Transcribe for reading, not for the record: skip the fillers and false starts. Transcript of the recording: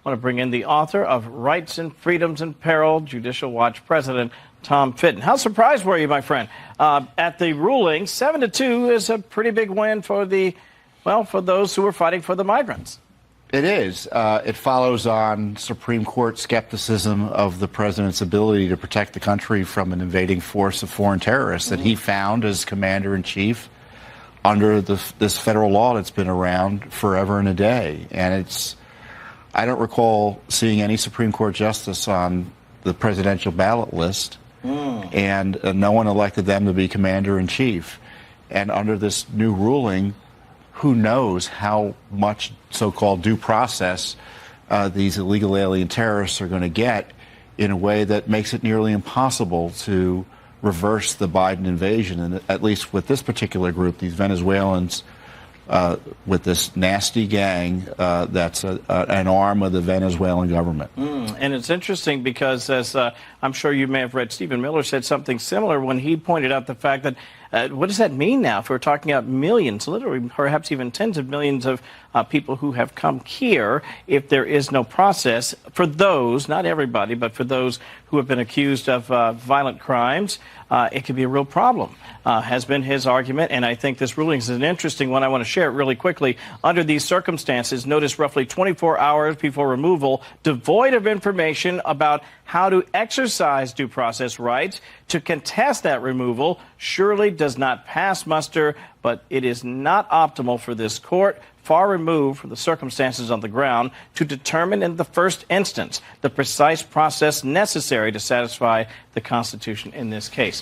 I want to bring in the author of Rights and Freedoms in Peril, Judicial Watch President Tom Fitton. How surprised were you, my friend, at the ruling? 7-2 is a pretty big win for for those who are fighting for the migrants. It is. It follows on Supreme Court skepticism of the president's ability to protect the country from an invading force of foreign terrorists that he found as commander-in-chief under this federal law that's been around forever and a day. And I don't recall seeing any Supreme Court justice on the presidential ballot list, and no one elected them to be commander-in-chief. And under this new ruling, who knows how much so-called due process these illegal alien terrorists are going to get in a way that makes it nearly impossible to reverse the Biden invasion. And at least with this particular group, these Venezuelans, with this nasty gang that's an arm of the Venezuelan government. And it's interesting because, as I'm sure you may have read, Stephen Miller said something similar when he pointed out the fact that what does that mean now if we're talking about millions, literally perhaps even tens of millions of people who have come here, if there is no process for those, not everybody, but for those who have been accused of violent crimes, it could be a real problem, has been his argument. And I think this ruling is an interesting one. I want to share it really quickly. Under these circumstances, notice roughly 24 hours before removal, devoid of information about how to exercise due process rights to contest that removal surely does not pass muster, but it is not optimal for this court, far removed from the circumstances on the ground, to determine in the first instance the precise process necessary to satisfy the Constitution in this case.